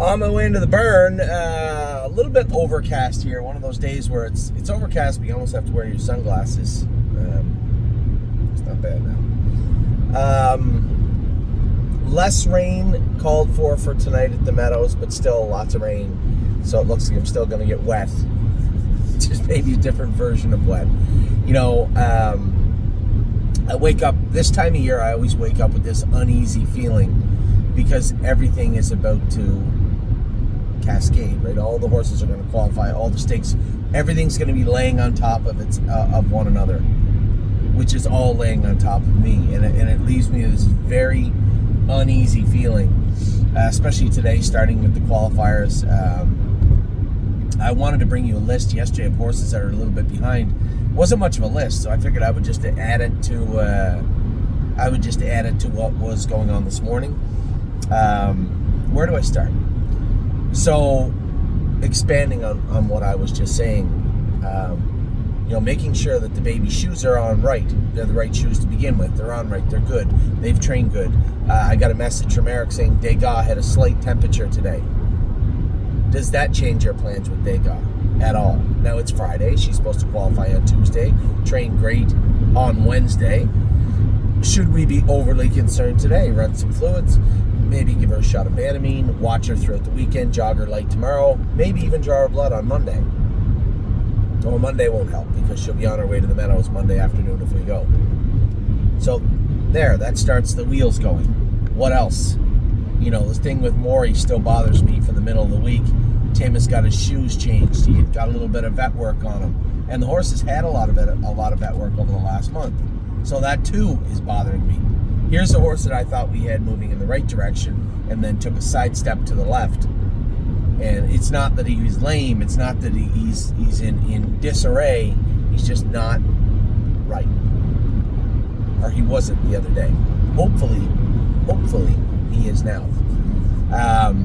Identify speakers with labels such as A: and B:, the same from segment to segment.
A: On my way into the burn, a little bit overcast here. One of those days where it's overcast, but you almost have to wear your sunglasses. It's not bad now. Less rain called for tonight at the Meadows, but still lots of rain. So it looks like I'm still going to get wet. Just maybe a different version of wet. You know, I wake up, this time of year, I always wake up with this uneasy feeling because everything is about to cascade, right? All the horses are going to qualify, all the stakes, everything's going to be laying on top of of one another, which is all laying on top of me, and it leaves me with this very uneasy feeling, especially today, starting with the qualifiers. I wanted to bring you a list yesterday of horses that are a little bit behind. It wasn't much of a list, so I figured I would just add it to what was going on this morning. Where do I start? So, expanding on what I was just saying, you know, making sure that the baby shoes are on right. They're the right shoes to begin with. They're on right. They're good. They've trained good. I got a message from Eric saying Degas had a slight temperature today. Does that change your plans with Degas at all? Now it's Friday. She's supposed to qualify on Tuesday. Train great on Wednesday. Should we be overly concerned today? Run some fluids. Maybe give her a shot of Banamine, watch her throughout the weekend, jog her light tomorrow, maybe even draw her blood on Monday. Well, Monday won't help because she'll be on her way to the Meadows Monday afternoon if we go. So there, that starts the wheels going. What else? You know, this thing with Maury still bothers me for the middle of the week. Tim has got his shoes changed. He got a little bit of vet work on him. And the horse has had a lot of vet work over the last month. So that too is bothering me. Here's a horse that I thought we had moving in the right direction and then took a sidestep to the left. And it's not that he was lame. It's not that he's in disarray. He's just not right. Or he wasn't the other day. Hopefully he is now.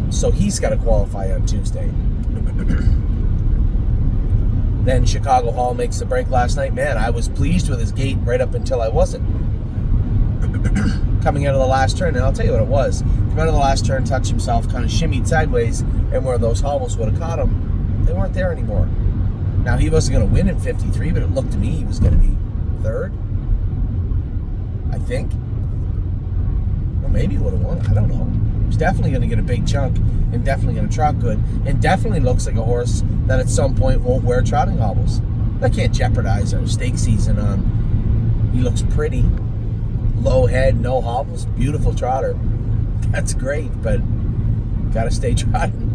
A: So he's got to qualify on Tuesday. Then Chicago Hall makes the break last night. Man, I was pleased with his gait right up until I wasn't. Coming out of the last turn, and I'll tell you what it was. Come out of the last turn, touched himself, kind of shimmied sideways, and where those hobbles would have caught him, they weren't there anymore. Now, he wasn't going to win in 53, but it looked to me he was going to be third, I think. Or maybe he would have won, I don't know. He was definitely going to get a big chunk, and definitely going to trot good, and definitely looks like a horse that at some point won't wear trotting hobbles. That can't jeopardize our stake season on. He looks pretty. Low head, no hobbles, beautiful trotter. That's great, but gotta stay trotting.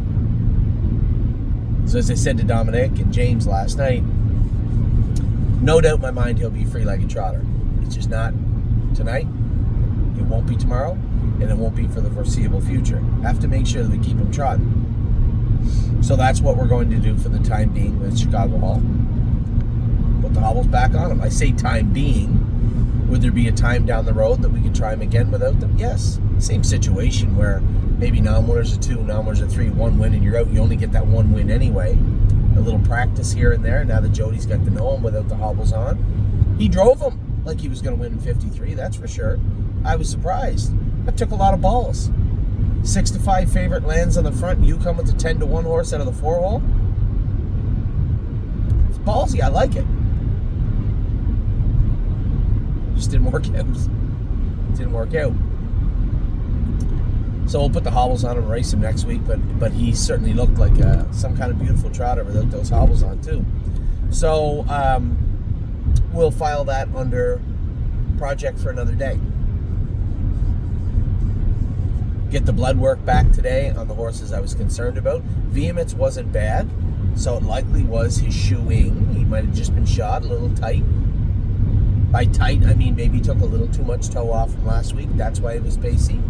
A: So as I said to Dominic and James last night, no doubt in my mind he'll be free-legged trotter. It's just not tonight, it won't be tomorrow, and it won't be for the foreseeable future. Have to make sure that we keep him trotting. So that's what we're going to do for the time being with Chicago Hall. Put the hobbles back on him. I say time being. Would there be a time down the road that we could try him again without them? Yes. Same situation where maybe non-winners are 2, non-winners are 3, 1 win and you're out. You only get that 1 win anyway. A little practice here and there. Now that Jody's got to know him without the hobbles on. He drove him like he was going to win in 53, that's for sure. I was surprised. That took a lot of balls. 6-5 favorite lands on the front. You come with the 10-1 horse out of the 4-hole. It's ballsy. I like it. Just didn't work out. Didn't work out. So we'll put the hobbles on him and race him next week, but he certainly looked like some kind of beautiful trotter without those hobbles on too. So we'll file that under project for another day. Get the blood work back today on the horses I was concerned about. Vehemence wasn't bad, so it likely was his shoeing. He might have just been shod a little tight. By tight, I mean maybe he took a little too much toe off from last week. That's why he was pacey.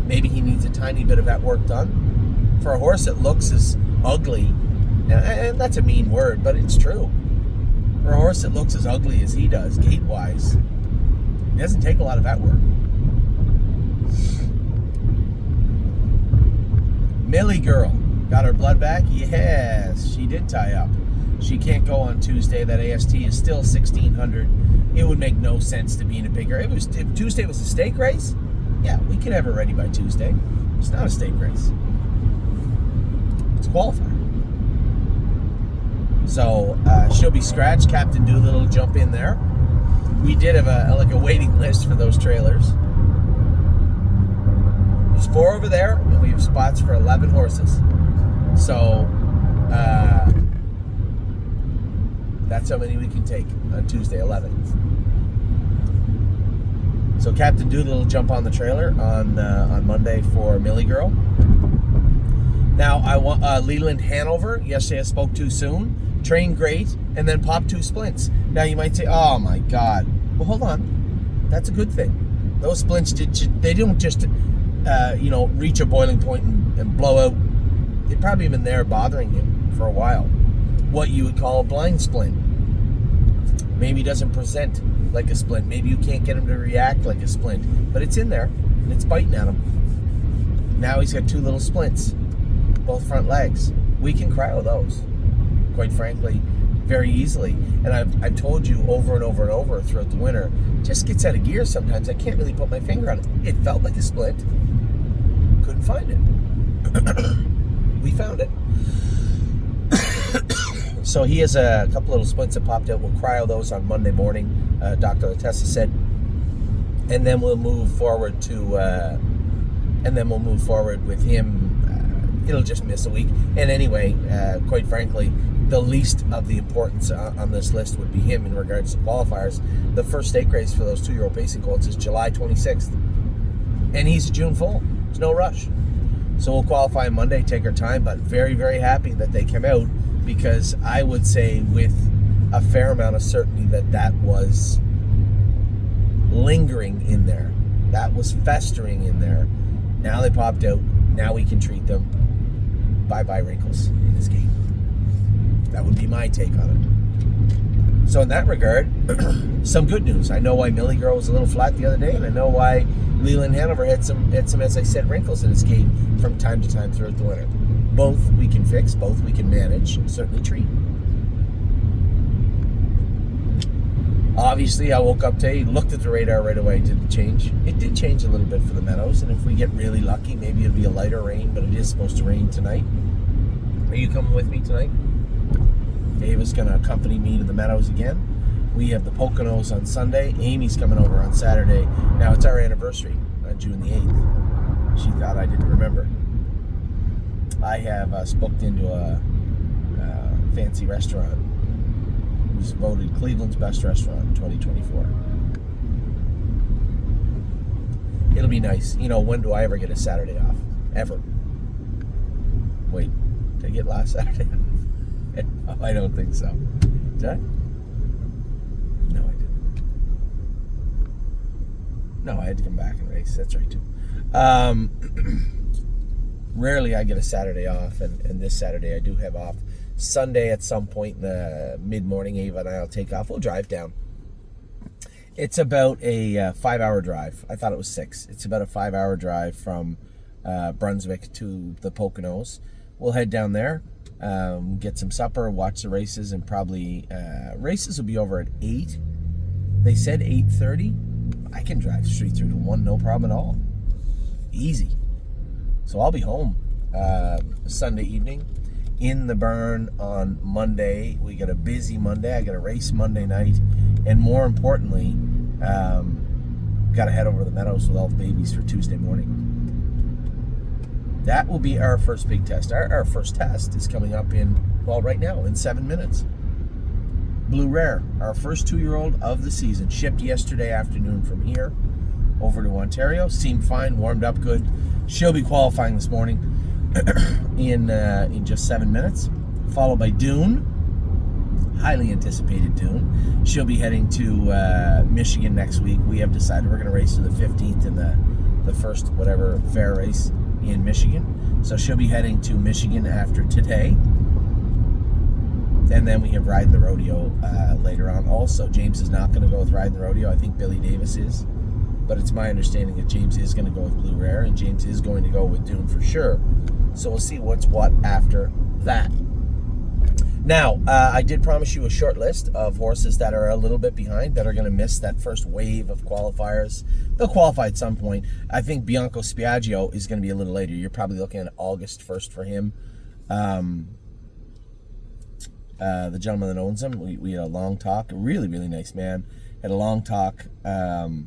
A: Maybe he needs a tiny bit of that work done. For a horse that looks as ugly, and that's a mean word, but it's true. For a horse that looks as ugly as he does, gait-wise, it doesn't take a lot of that work. Millie girl, got her blood back? Yes, she did tie up. She can't go on Tuesday. That AST is still 1,600. It would make no sense to be in a bigger. If Tuesday was a stake race, yeah, we could have her ready by Tuesday. It's not a stake race. It's a qualifier. So she'll be scratched. Captain Doolittle will jump in there. We did have a waiting list for those trailers. There's 4 over there, and we have spots for 11 horses. So that's how many we can take on Tuesday, 11. So Captain Doolittle will jump on the trailer on Monday for Millie Girl. Now I want Leland Hanover. Yesterday I spoke too soon. Trained great, and then popped 2 splints. Now you might say, "Oh my God!" Well, hold on. That's a good thing. Those splints they don't just reach a boiling point and blow out. They've probably been there bothering him for a while. What you would call a blind splint. Maybe he doesn't present like a splint. Maybe you can't get him to react like a splint. But it's in there, and it's biting at him. Now he's got 2 little splints, both front legs. We can cryo those, quite frankly, very easily. And I've told you over and over and over throughout the winter, it just gets out of gear sometimes. I can't really put my finger on it. It felt like a splint. Couldn't find it. We found it. So he has a couple little splints that popped out. We'll cryo those on Monday morning, Dr. Latessa said. And then we'll move forward with him. It'll just miss a week. And anyway, quite frankly, the least of the importance on this list would be him in regards to qualifiers. The first stake race for those 2-year-old pacing colts is July 26th. And he's a June foal. There's no rush. So we'll qualify Monday, take our time, but very, very happy that they came out, because I would say with a fair amount of certainty that was lingering in there. That was festering in there. Now they popped out. Now we can treat them. Bye-bye wrinkles in his game. That would be my take on it. So in that regard, some good news. I know why Millie Girl was a little flat the other day, and I know why Leland Hanover had some, as I said, wrinkles in his game from time to time throughout the winter. Both we can fix, both we can manage, and certainly treat. Obviously, I woke up today, looked at the radar right away. Did it change? It did change a little bit for the Meadows, and if we get really lucky, maybe it'll be a lighter rain, but it is supposed to rain tonight. Are you coming with me tonight? Ava's going to accompany me to the Meadows again. We have the Poconos on Sunday. Amy's coming over on Saturday. Now, it's our anniversary, June the 8th. She thought I didn't remember. I have us booked into a fancy restaurant. It was voted Cleveland's best restaurant in 2024. It'll be nice. When do I ever get a Saturday off? Ever. Wait, did I get last Saturday off? Oh, I don't think so. Did I? No, I didn't. No, I had to come back and race. That's right, too. Rarely I get a Saturday off, and this Saturday I do have off. Sunday at some point in the mid-morning, Ava and I will take off. We'll drive down. It's about a 5-hour drive. I thought it was 6. It's about a 5-hour drive from Brunswick to the Poconos. We'll head down there, get some supper, watch the races, and probably races will be over at 8. They said 8:30. I can drive straight through to 1, no problem at all. Easy. So I'll be home Sunday evening, in the burn on Monday. We got a busy Monday. I got a race Monday night, and more importantly, got to head over to the Meadows with all the babies for Tuesday morning. That will be our first big test. Our first test is coming up right now, in 7 minutes. Blue Rare, our first 2-year-old of the season, shipped yesterday afternoon from here over to Ontario. Seemed fine, warmed up good. She'll be qualifying this morning in just 7 minutes, followed by Dune, highly anticipated Dune. She'll be heading to Michigan next week. We have decided we're going to race to the 15th in the first whatever fair race in Michigan. So she'll be heading to Michigan after today. And then we have Riding the Rodeo later on. Also, James is not going to go with Riding the Rodeo. I think Billy Davis is. But it's my understanding that James is going to go with Blue Rare, and James is going to go with Dune for sure. So we'll see what's what after that. Now, I did promise you a short list of horses that are a little bit behind, that are going to miss that first wave of qualifiers. They'll qualify at some point. I think Bianco Spiaggio is going to be a little later. You're probably looking at August 1st for him. The gentleman that owns him, we had a long talk. A really, really nice man. Had a long talk, Mr.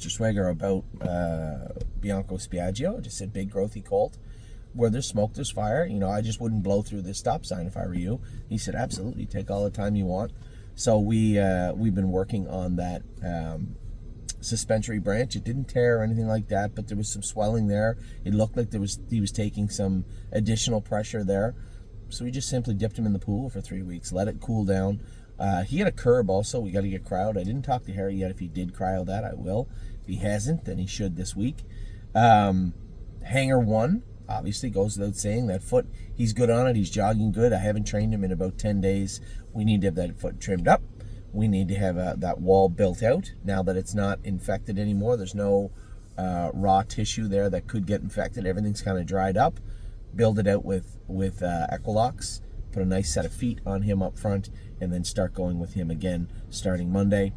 A: Swagger, about Bianco Spiaggio. Just said big growthy colt. Where there's smoke, there's fire. I just wouldn't blow through this stop sign if I were you. He said, absolutely, take all the time you want. So we've been working on that suspensory branch. It didn't tear or anything like that, but there was some swelling there. It looked like he was taking some additional pressure there. So we just simply dipped him in the pool for 3 weeks, let it cool down. He had a curb also. We got to get cryoed. I didn't talk to Harry yet. If he did cryo that, I will. If he hasn't, then he should this week. Hanger 1, obviously, goes without saying. That foot, he's good on it. He's jogging good. I haven't trained him in about 10 days. We need to have that foot trimmed up. We need to have that wall built out now that it's not infected anymore. There's no raw tissue there that could get infected. Everything's kind of dried up. Build it out with Equilocks, put a nice set of feet on him up front, and then start going with him again starting Monday.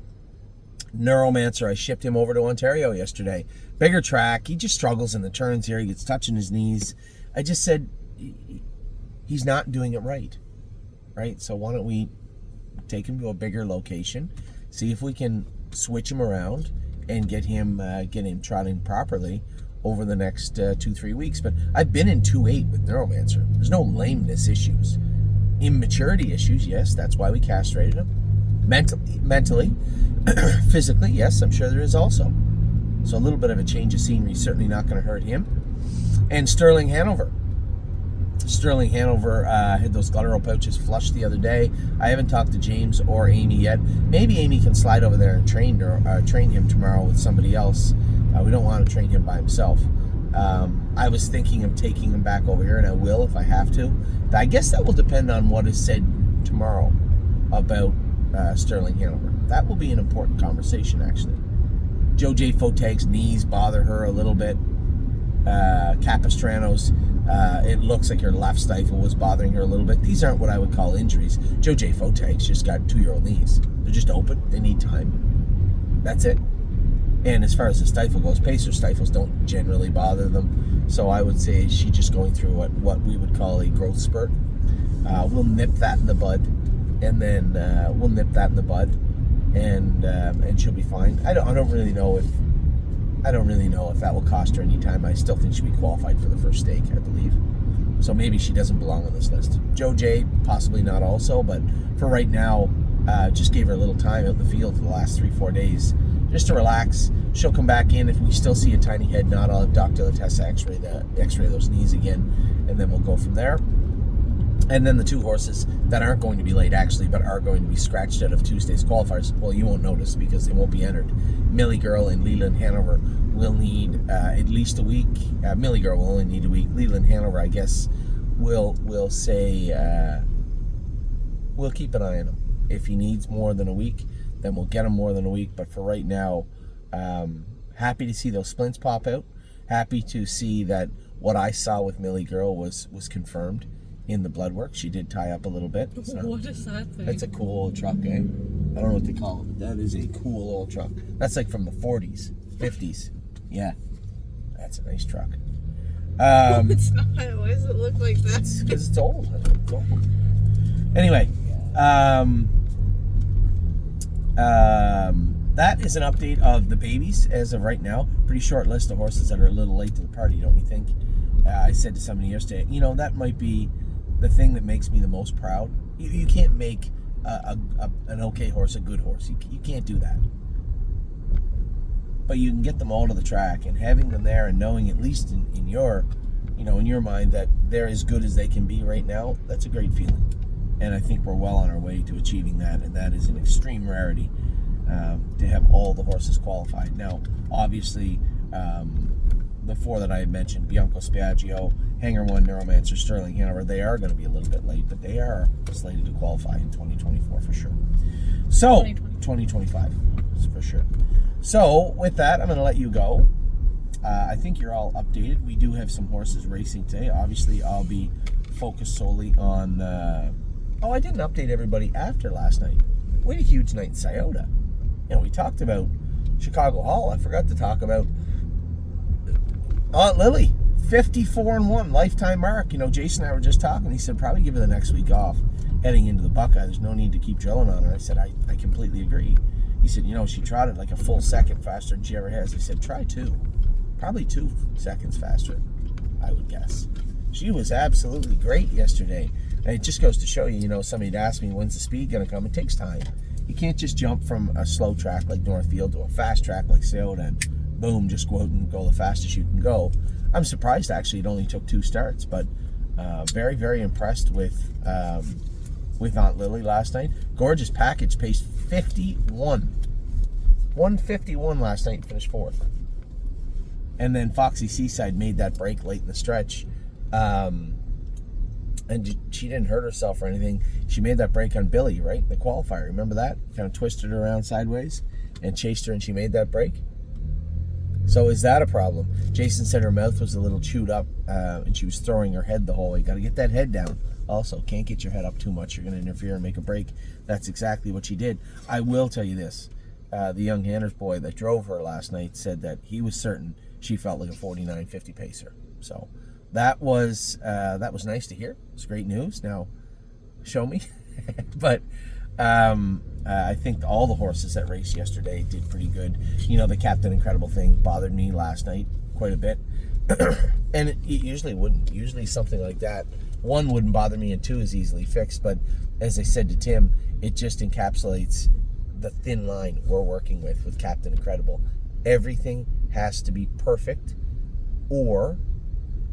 A: Neuromancer, I shipped him over to Ontario yesterday. Bigger track. He just struggles in the turns here. He gets touching his knees. I just said he's not doing it right. So why don't we take him to a bigger location, see if we can switch him around and get him trotting properly over the next 2-3 weeks. But I've been in 2-8 with Neuromancer. There's no lameness issues. Immaturity issues, yes, that's why we castrated him. Mentally, physically, yes, I'm sure there is also. So a little bit of a change of scenery is certainly not going to hurt him. And Sterling Hanover had those guttural pouches flushed the other day. I haven't talked to James or Amy yet. Maybe Amy can slide over there and train him tomorrow with somebody else. We don't want to train him by himself. I was thinking of taking him back over here, and I will if I have to. I guess that will depend on what is said tomorrow about Sterling Hanover. That will be an important conversation, actually. Joe J. Fotag's knees bother her a little bit. Capistrano's, it looks like her left stifle was bothering her a little bit. These aren't what I would call injuries. Joe J. Fotag's just got 2-year-old knees. They're just open. They need time. That's it. And as far as the stifle goes, pacer stifles don't generally bother them. So I would say she's just going through what we would call a growth spurt. We'll nip that in the bud. And then and she'll be fine. I don't really know if that will cost her any time. I still think she'll be qualified for the first stake, I believe. So maybe she doesn't belong on this list. Joe J, possibly not also, but for right now, just gave her a little time out in the field for the last 3-4 days just to relax. She'll come back in. If we still see a tiny head nod, I'll have Dr. Latessa x-ray those knees again, and then we'll go from there. And then the 2 horses that aren't going to be late, actually, but are going to be scratched out of Tuesday's qualifiers, well, you won't notice because they won't be entered. Millie Girl and Leland Hanover will need at least a week. Millie Girl will only need a week. Leland Hanover, I guess, will say we'll keep an eye on him. If he needs more than a week, then we'll get him more than a week. But for right now, happy to see those splints pop out. Happy to see that what I saw with Millie Girl was confirmed in the blood work. She did tie up a little bit. So
B: what is that thing?
A: That's a cool old truck, eh? I don't know what they call it, but that is a cool old truck. That's like from the 40s, 50s. Yeah, that's a nice truck.
B: It's not. Why does it look like that?
A: Because it's old. It's old. Anyway, that is an update of the babies as of right now. Pretty short list of horses that are a little late to the party, don't you think? I said to somebody yesterday, that might be the thing that makes me the most proud. You can't make an okay horse a good horse. You can't do that. But you can get them all to the track, and having them there and knowing, at least in your mind, that they're as good as they can be right now, that's a great feeling. And I think we're well on our way to achieving that, and that is an extreme rarity to have all the horses qualified. Now, obviously, the 4 that I had mentioned, Bianco Spiaggio, Hanger 1, Neuromancer, Sterling Hanover, they are going to be a little bit late, but they are slated to qualify in 2024 for sure. So, 2025 for sure. So, with that, I'm going to let you go. I think you're all updated. We do have some horses racing today. Obviously, I'll be focused solely on... I didn't update everybody after last night. We had a huge night in Scioto. We talked about Chicago Hall. I forgot to talk about Aunt Lily 54-1 lifetime mark. You know, Jason and I were just talking. He said probably give her the next week off heading into the Buckeye. There's no need to keep drilling on her. I said I completely agree. He said, you know, she trotted like a full second faster than she ever has. I said try 2. Probably 2 seconds faster, I would guess. She was absolutely great yesterday. And it just goes to show you, you know, somebody'd ask me, when's the speed going to come? It takes time. You can't just jump from a slow track like Northfield to a fast track like Sayota and boom, just go out and go the fastest you can go. I'm surprised, actually, it only took 2 starts, but very, very impressed with Aunt Lily last night. Gorgeous Package paced 51. 151 last night and finished 4th. And then Foxy Seaside made that break late in the stretch. And she didn't hurt herself or anything. She made that break on Billy, right? The qualifier. Remember that? Kind of twisted her around sideways and chased her, and she made that break. So is that a problem? Jason said her mouth was a little chewed up, and she was throwing her head the whole way. Got to get that head down. Also, can't get your head up too much. You're going to interfere and make a break. That's exactly what she did. I will tell you this. The young Hanners boy that drove her last night said that he was certain she felt like a 49.50 pacer. So that was nice to hear. It's great news. Now, show me. But I think all the horses that raced yesterday did pretty good. You know, the Captain Incredible thing bothered me last night quite a bit. And it usually wouldn't. Usually something like that, 1 wouldn't bother me and 2 is easily fixed. But as I said to Tim, it just encapsulates the thin line we're working with Captain Incredible. Everything has to be perfect, or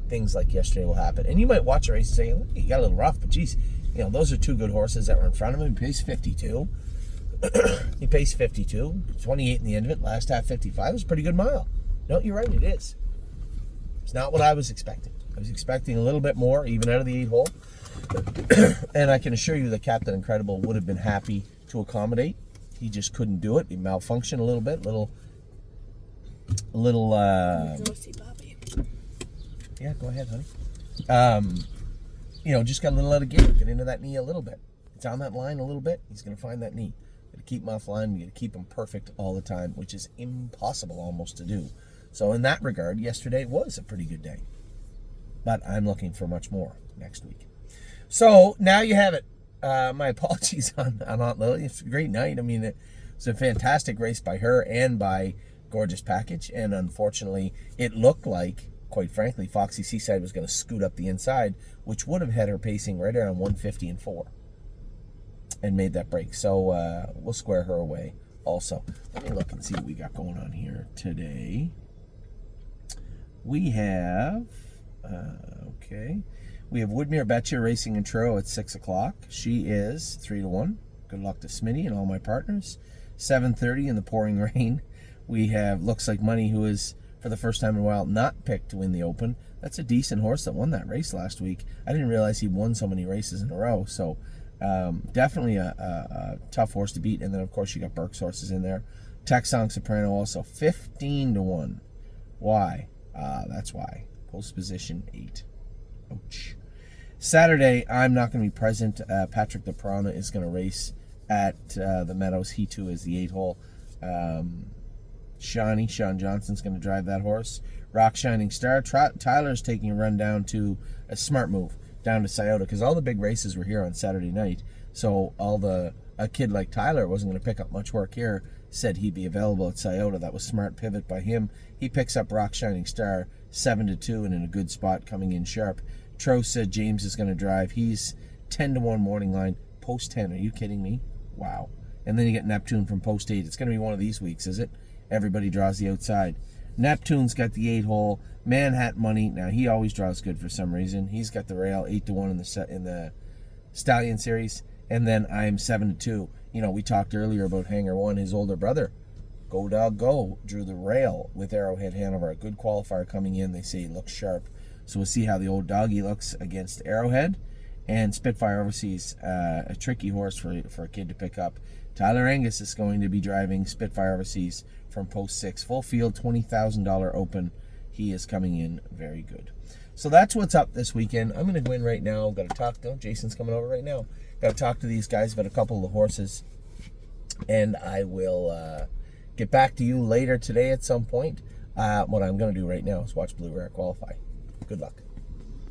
A: things like yesterday will happen. And you might watch a race and say, look, you got a little rough, but geez, you know, those are 2 good horses that were in front of him. He paced 52. He paced 52, 28 in the end of it, last half 55. It was a pretty good mile. No, you're right, it is. It's not what I was expecting. I was expecting a little bit more, even out of the 8-hole. And I can assure you that Captain Incredible would have been happy to accommodate. He just couldn't do it. He malfunctioned a little bit, little
B: Go see Bobby.
A: Yeah, go ahead, honey. You know, just got a little out of gear. Get into that knee a little bit. It's on that line a little bit. He's going to find that knee. Got to keep him off line. You got to keep him perfect all the time, which is impossible almost to do. So in that regard, yesterday was a pretty good day. But I'm looking for much more next week. So now you have it. My apologies on Aunt Lily. It's a great night. I mean, it's a fantastic race by her and by Gorgeous Package. And unfortunately, it looked like, quite frankly, Foxy Seaside was going to scoot up the inside, which would have had her pacing right around 150 and 4 and made that break. So we'll square her away also. Let me look and see what we got going on here today. We have, we have Woodmere Betcha racing in Truro at 6 o'clock. She is 3-1. Good luck to Smitty and all my partners. 7:30 in the pouring rain. We have Looks Like Money, who is, for the first time in a while, not picked to win the Open. That's a decent horse that won that race last week. I didn't realize he won so many races in a row. So definitely a tough horse to beat. And then, of course, you got Burke's horses in there. Texong Soprano also 15-1. Why? That's why. Post position 8. Ouch. Saturday, I'm not going to be present. Patrick DePrana is going to race at the Meadows. He, too, is the 8-hole. Sean Johnson's going to drive that horse. Rock Shining Star. Tyler's taking a run down to a smart move down to Scioto, because all the big races were here on Saturday night. So a kid like Tyler wasn't going to pick up much work here. Said he'd be available at Scioto. That was smart pivot by him. He picks up Rock Shining Star 7-2 and in a good spot coming in sharp. Tro said James is going to drive. He's 10-1 morning line. Post 10. Are you kidding me? Wow. And then you get Neptune from post 8. It's going to be one of these weeks, is it? Everybody draws the outside. Neptune's got the 8-hole. Manhattan Money. Now, he always draws good for some reason. He's got the rail 8-1 in the Stallion Series. And then I'm 7-2. You know, we talked earlier about Hanger 1, his older brother. Go Dog Go drew the rail with Arrowhead Hanover. A good qualifier coming in. They say he looks sharp. So we'll see how the old doggy looks against Arrowhead. And Spitfire Overseas, a tricky horse for a kid to pick up. Tyler Angus is going to be driving Spitfire Overseas from post 6. Full field, $20,000 open. He is coming in very good. So that's what's up this weekend. I'm going to go in right now. I've got to talk to him. Jason's coming over right now. Got to talk to these guys about a couple of the horses. And I will get back to you later today at some point. What I'm going to do right now is watch Blue Rare qualify. Good luck.